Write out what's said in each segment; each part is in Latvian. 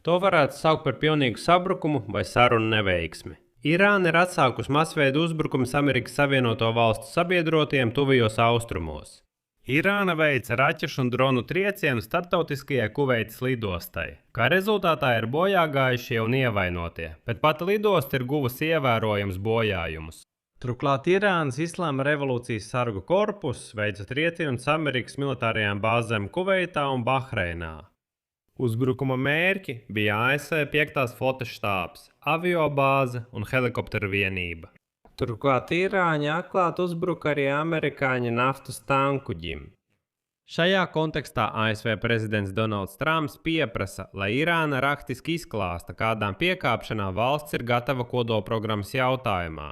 To varētu saukt par pilnīgu sabrukumu vai sarunu neveiksmi. Irāna ir atsākusi masveida uzbrukumus Amerikas Savienoto Valstu sabiedrotiem tuvajos austrumos. Irāna veica raķešu un dronu triecienu starptautiskajai Kuveitas lidostai. Kā rezultātā ir bojāgājušie un ievainotie, bet pati lidosta ir guvusi ievērojams bojājumus. Turklāt Irānas Islāma revolūcijas sargu korpuss veica triecienus Amerikas militārajām bāzēm Kuveitā un Bahreinā. Uzbrukuma mērķi bija ASV 5. flotes štābs, aviobāze un helikopteru vienība. Turklāt Irāņi atklāti uzbruka arī amerikāņu naftas tankuģim. Šajā kontekstā ASV prezidents Donalds Trumps pieprasa, lai Irāna rakstiski izklāsta, kādām piekāpšanām valsts ir gatava kodolprogrammas jautājumā.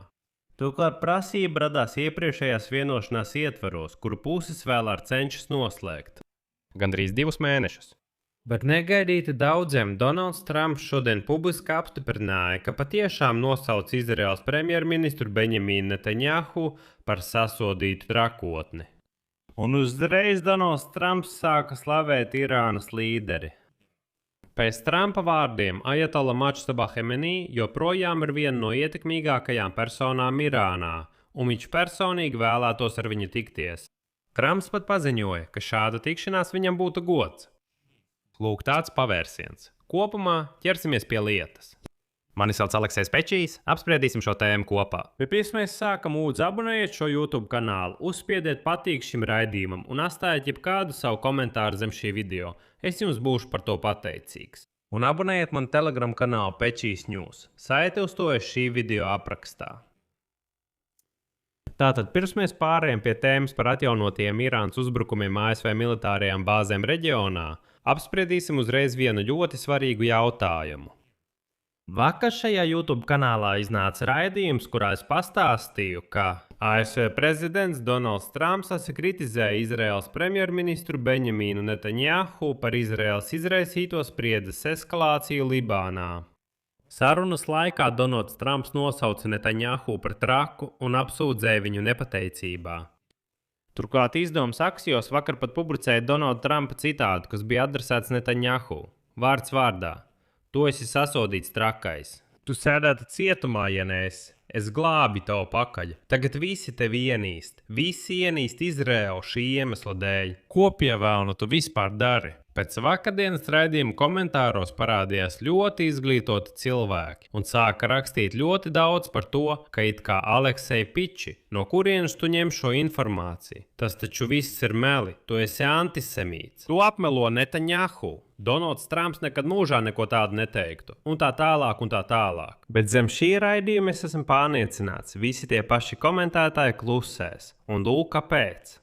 Turklāt prasība radās iepriekšējās vienošanās ietvaros, kuru puses vēl ar cenšas noslēgt. Gandrīz 2 mēnešus. Bet negaidīti daudziem Donalds Trumps šodien publiski apstiprināja, ka patiešām nosauc Izraēlas premjerministru Benjaminu Netanjahu par sasodītu trakotni. Un uzreiz Donalds Trumps sāka slavēt Irānas līderi. Pēc Trumpa vārdiem Ajatola Mačtaba Hemenī joprojām ir viena no ietekmīgākajām personām Irānā, un viņš personīgi vēlētos ar viņu tikties. Trumps pat paziņoja, ka šāda tikšanās viņam būtu gods. Lūk, tāds pavērsiens. Kopumā ķersimies pie lietas. Mani sauc Aleksejs Pečijs, apspriedīsim šo tēmu kopā. Pirms mēs sākam, lūdzu abonējiet šo YouTube kanālu, uzspiediet patīk šim raidījumam un atstājiet jebkādu savu komentāru zem šī video. Es jums būšu par to pateicīgs. Un abonējiet man Telegram kanālu Pečijs News. Saite uz to ir šī video aprakstā. Tātad, pirms mēs pārējām pie tēmas par atjaunotiem Irānas uzbrukumiem ASV militārajām bāzēm reģionā, apspriedīsim uzreiz vienu ļoti svarīgu jautājumu. Vakar šajā YouTube kanālā iznāca raidījums, kurā es pastāstīju, ka ASV prezidents Donalds Trumps kritizēja Izraēlas premjerministru Benjaminu Netanjahu par Izraēlas izraisīto spriedzes eskalāciju Libānā. Sarunas laikā Donalds Trumps nosauca Netanjahu par traku un apsūdzēja viņu nepateicībā. Turklāt izdevums Axios vakar pat publicēja Donalda Trumpa citātu, kas bija adresēts Netanjahu. Vārds vārdā. Tu esi sasodīts trakais. Tu sēdētu cietumā, ja neesi. Es glābi tavu pakaļ. Tagad visi tevi ienīst. Visi ienīst Izraēlu šī iemesla dēļ. Ko pie vēlna tu vispār dari? Pēc vakardienas raidījuma komentāros parādījās ļoti izglītoti cilvēki un sāka rakstīt ļoti daudz par to, ka it kā Aleksej Piči, no kurienes tu ņem šo informāciju. Tas taču viss ir meli, tu esi antisemīts. Tu apmelo Netanjahu. Donalds Trumps nekad mūžā neko tādu neteiktu. Un tā tālāk un tā tālāk. Bet zem šī raidījuma es esmu pārliecināts, visi tie paši komentētāji klusēs. Un lūk, kāpēc.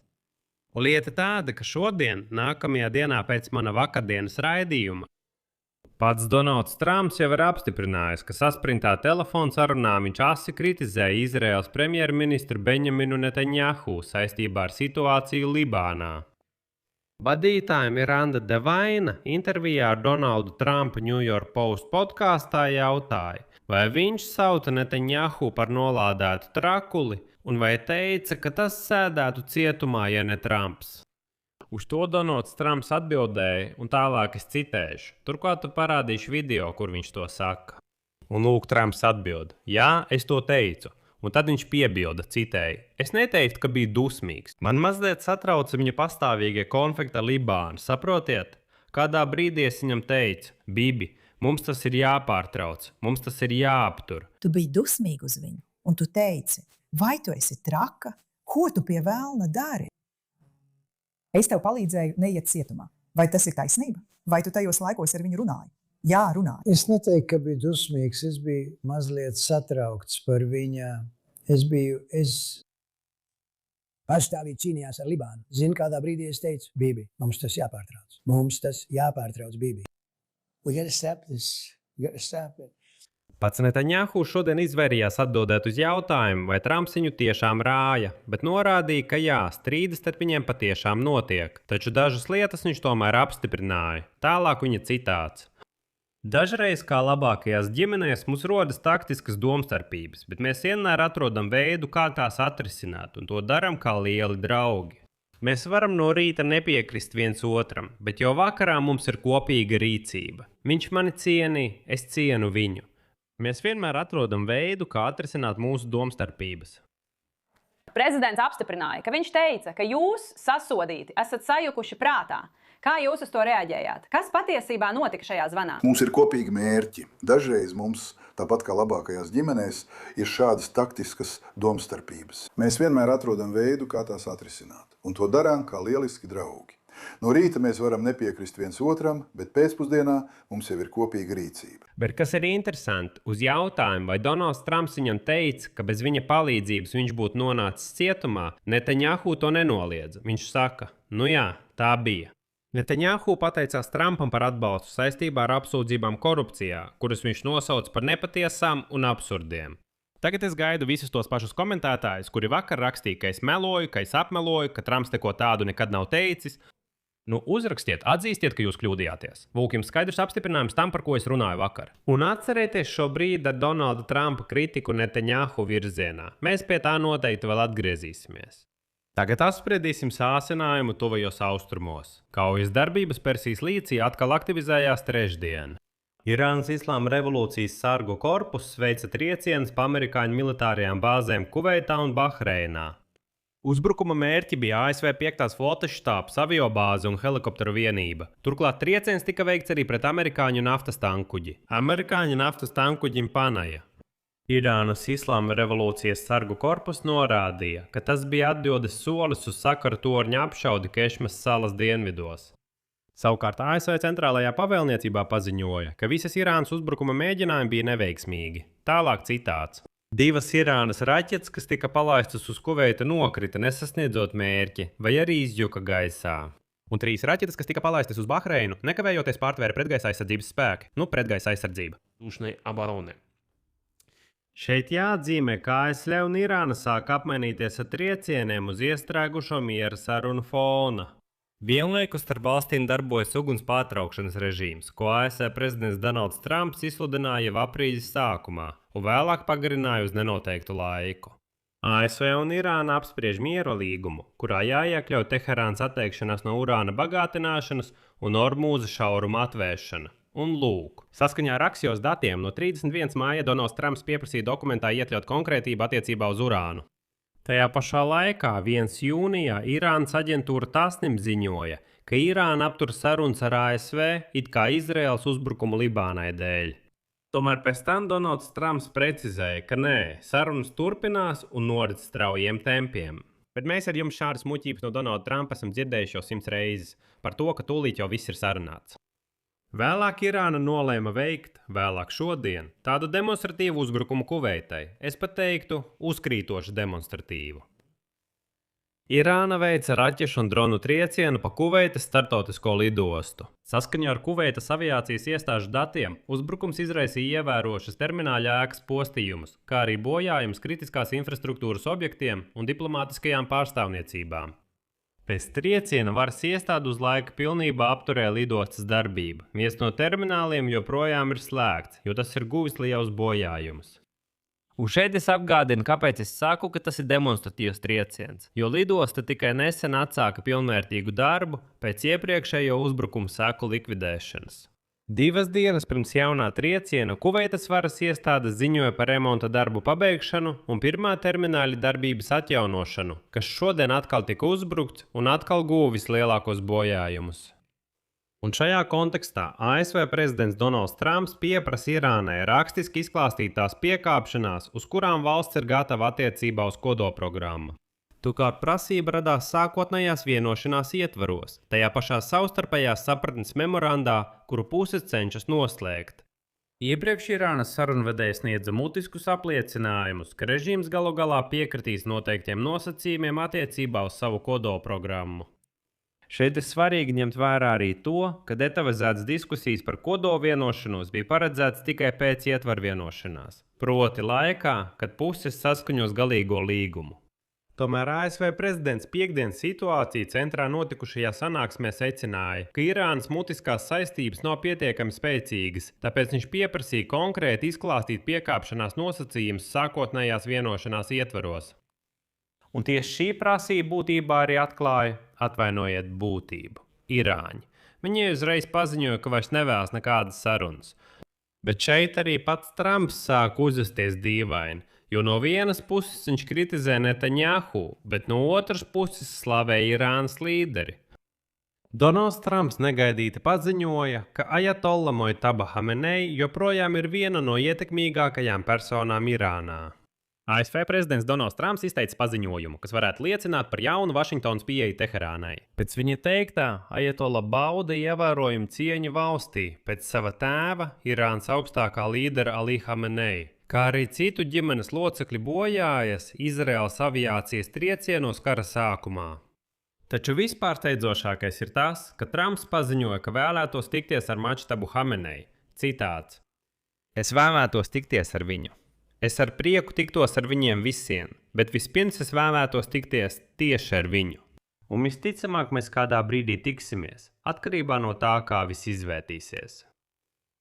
Un lieta tāda, ka šodien, nākamajā dienā pēc mana vakardienas raidījuma, pats Donalds Trumps jau ir apstiprinājis, ka sasprintā telefonu sarunā viņš asi kritizēja Izraēlas premjerministru Benjaminu Netanjahu saistībā ar situāciju Libānā. Vadītājiem Miranda Devaina intervijā ar Donaldu Trumpu New York Post podkāstā jautāja, vai viņš sauca Netanjahu par nolādētu trakuli, un vai teica, ka tas sēdētu cietumā, ja ne Trumps. Uz to Donalds Trumps atbildēja, un tālāk es citēšu. Turklāt parādīšu video, kur viņš to saka. Un lūk, Trumps atbild, jā, es to teicu. Un tad viņš piebilda, citēja, es neteiktu, ka biju dusmīgs. Man mazliet satrauca viņa pastāvīgie konflikti ar Libānu, saprotiet? Kādā brīdī es viņam teicu, Bibi, mums tas ir jāpārtrauc, mums tas ir jāaptur. Tu biji dusmīgi uz viņu, un tu teici, vai tu esi traka? Ko tu pie velna dari? Es tev palīdzēju neiet cietumā. Vai tas ir taisnība? Vai tu tajos laikos ar viņu runāji? Jā, runāju. Es neteiktu, ka biju dusmīgs. Es biju mazliet satraukts par viņa. Es pastāvīgi cīnījās ar Libānu. Zini, kādā brīdī es teicu, Bibi, mums tas jāpārtrauc. Mums tas jāpārtrauc, Bibi. We gotta stop this. We gotta stop it. Pats Netanjahu šodien izvairījās atbildēt uz jautājumu, vai Trumps viņu tiešām rāja, bet norādīja, ka jā, strīdas starp viņiem patiešām notiek, taču dažas lietas viņš tomēr apstiprināja. Tālāk viņa citāts. Dažreiz, kā labākajās ģimenēs, mums rodas taktiskas domstarpības, bet mēs vienmēr atrodam veidu, kā tās atrisināt, un to daram kā lieli draugi. Mēs varam no rīta nepiekrist viens otram, bet jau vakarā mums ir kopīga rīcība. Viņš mani cienīja, es cienu viņu. Mēs vienmēr atrodam veidu, kā atrisināt mūsu domstarpības. Prezidents apstiprināja, ka viņš teica, ka jūs, sasodīti, esat sajukuši prātā. Kā jūs uz to reaģējāt? Kas patiesībā notika šajā zvanā? Mums ir kopīgi mērķi. Dažreiz mums, tāpat kā labākajās ģimenēs, ir šādas taktiskas domstarpības. Mēs vienmēr atrodam veidu, kā tās atrisināt. Un to darām kā lieliski draugi. No rīta mēs varam nepiekrist viens otram, bet pēcpusdienā mums jau ir kopīga rīcība. Bet kas ir interesanti, uz jautājumu, vai Donalds Trumps viņam teica, ka bez viņa palīdzības viņš būtu nonācis cietumā, Netanjahu to nenoliedza. Viņš saka, nu jā, tā bija. Netanjahu pateicās Trumpam par atbalstu saistībā ar apsūdzībām korupcijā, kuras viņš nosauca par nepatiesām un absurdiem. Tagad es gaidu visus tos pašus komentētājus, kuri vakar rakstīja, ka es meloju, ka es apmeloju, ka Trumps neko tādu nekad nav teicis. Nu, uzrakstiet, atzīstiet, ka jūs kļūdījāties. Lūk, jums skaidrs apstiprinājums tam, par ko es runāju vakar. Un atcerieties šo brīdi ar Donalda Trumpa kritiku Netanjahu virzienā. Mēs pie tā noteikti vēl atgriezīsimies. Tagad apspriedīsim sāsinājumu tuvajos austrumos. Kaujas darbības Persijas līcī atkal aktivizējās trešdien. Irānas Islāma revolūcijas sargu korpus veica triecienus pa amerikāņu militārajām bāzēm Kuveitā un Bahreinā. Uzbrukuma mērķi bija ASV 5. flotes štābs, aviobāze un helikopteru vienība. Turklāt trieciens tika veikts arī pret amerikāņu naftas tankuģi. Amerikāņu naftas tankuģim Panaja. Irānas Islāma revolūcijas sargu korpus norādīja, ka tas bija atbildes solis uz sakaru torņa apšaudi Kešmas salas dienvidos. Savukārt ASV centrālajā pavēlniecībā paziņoja, ka visas Irānas uzbrukuma mēģinājumi bija neveiksmīgi. Tālāk citāts. 2 Irānas raķetes, kas tika palaistas uz Kuveita, nokrita nesasniedzot mērķi vai arī izjuka gaisā. Un 3 raķetes, kas tika palaistas uz Bahreinu, nekavējoties pārtvēra pretgaisa aizsardzības spēki. Pretgaisa aizsardzība. Šeit jāatzīmē, ka ASV un Irāna sāk apmainīties ar triecieniem uz iestrēgušo miera sarunu fona. Vienlaikus starp valstīm darbojas uguns pārtraukšanas režīms, ko ASV prezidents Donalds Trumps izsludināja jau aprīļa sākumā un vēlāk pagarināja uz nenoteiktu laiku. ASV un Irāna apspriež miera līgumu, kurā jāiekļauj Teherānas atteikšanās no urāna bagātināšanas un Ormūza šauruma atvēršana. Un lūk, saskaņā ar Axios datiem no 31. māja Donalds Trumps pieprasīja dokumentā iekļaut konkrētību attiecībā uz urānu. Tajā pašā laikā 1. jūnijā Irānas aģentūra Tasnim ziņoja, ka Irāna aptur sarunas ar ASV it kā Izraēlas uzbrukumu Libānai dēļ. Tomēr pēc tam Donalds Trumps precizēja, ka nē, sarunas turpinās un norit straujiem tempiem. Bet mēs ar jums šādas muļķības no Donalda Trumpa esam dzirdējuši jau 100 reizes par to, ka tūlīt jau viss ir sarunāts. Vēlāk Irāna nolēma veikt, vēlāk šodien, tādu demonstratīvu uzbrukumu Kuveitai, es pat teiktu, uzkrītošu demonstratīvu. Irāna veica raķešu un dronu triecienu pa Kuveitas startautisko lidostu. Saskaņā ar Kuveitas aviācijas iestāžu datiem uzbrukums izraisīja ievērošas termināļa ēkas postījumus, kā arī bojājumus kritiskās infrastruktūras objektiem un diplomātiskajām pārstāvniecībām. Pēc trieciena varas iestāde uz laiku pilnībā apturēja lidostas darbību. Viens no termināliem joprojām ir slēgts, jo tas ir guvis lielus bojājumus. Un šeit es atgādinu, kāpēc es saku, ka tas ir demonstratīvs trieciens, jo lidosta tikai nesen atsāka pilnvērtīgu darbu pēc iepriekšējo uzbrukumu seku likvidēšanas. 2 dienas pirms jaunā trieciena Kuveitas varas iestādes ziņoja par remonta darbu pabeigšanu un pirmā termināļa darbības atjaunošanu, kas šodien atkal tika uzbrukts un atkal guva vislielākos bojājumus. Un šajā kontekstā ASV prezidents Donalds Trumps pieprasa Irānai rakstiski izklāstīt tās piekāpšanās, uz kurām valsts ir gatava attiecībā uz kodolprogrammu. Turklāt prasība radās sākotnējās vienošanās ietvaros, tajā pašā savstarpējās sapratnes memorandā, kuru puses cenšas noslēgt. Iepriekš Irānas sarunvedējs sniedza mutiskus apliecinājumus, ka režīms galu galā piekritīs noteiktiem nosacījumiem attiecībā uz savu kodolprogrammu. Šeit ir svarīgi ņemt vērā arī to, ka detalizētas diskusijas par kodolvienošanos bija paredzētas tikai pēc ietvaru vienošanās, proti laikā, kad puses saskaņos galīgo līgumu. Tomēr ASV prezidents piektdienas situāciju centrā notikušajā sanāksmē secināja, ka Irānas mutiskās saistības nav pietiekami spēcīgas, tāpēc viņš pieprasīja konkrēti izklāstīt piekāpšanās nosacījumus sākotnējās vienošanās ietvaros. Un tieši šī prasība būtībā arī atklāja atvainojiet būtību, Irāņi. Viņi uzreiz paziņoja, ka vairs nevēlas nekādas sarunas. Bet šeit arī pats Trumps sāk uzvesties dīvaini, jo no vienas puses viņš kritizē Netanjahu, bet no otras puses slavē Irānas līderi. Donalds Trumps negaidīti paziņoja, ka Ajatolla Mojtaba Hamenei joprojām ir viena no ietekmīgākajām personām Irānā. ASV prezidents Donalds Trumps izteica paziņojumu, kas varētu liecināt par jaunu Vašingtonas pieeju Teherānai. Pēc viņa teiktā, Ajatolla bauda ievērojumu cieņu valstī pēc sava tēva, Irānas augstākā līdera Ali Hamenei, kā arī citu ģimenes locekļu bojājas Izraēlas aviācijas triecienos kara sākumā. Taču vispārsteidzošākais ir tas, ka Trumps paziņoja, ka vēlētos tikties ar Mojtabu Hamenei. Citāts: Es vēlētos tikties ar viņu. Es ar prieku tiktos ar viņiem visiem, bet vispirms es vēlētos tikties tieši ar viņu. Un visticamāk mēs kādā brīdī tiksimies, atkarībā no tā, kā viss izvērtīsies.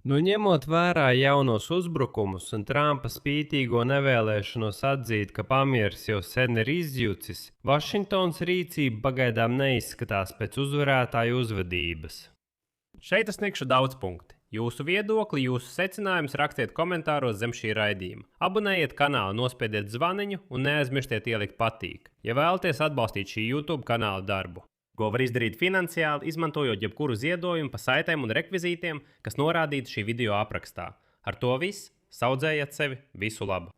Ņemot vērā jaunos uzbrukumus un Trumpa spītīgo nevēlēšanos atzīt, ka pamieris jau sen ir izjucis, Vašingtonas rīcība pagaidām neizskatās pēc uzvarētāju uzvedības. Šeit es sniegšu daudz punkti. Jūsu viedokli, jūsu secinājumus rakstiet komentāros zem šī raidījuma. Abonējiet kanālu, nospiediet zvaniņu un neaizmirstiet ielikt patīk, ja vēlaties atbalstīt šī YouTube kanāla darbu. Ko var izdarīt finansiāli, izmantojot jebkuru ziedojumu pa saitēm un rekvizītiem, kas norādīti šī video aprakstā. Ar to viss, saudzējiet sevi, visu labu!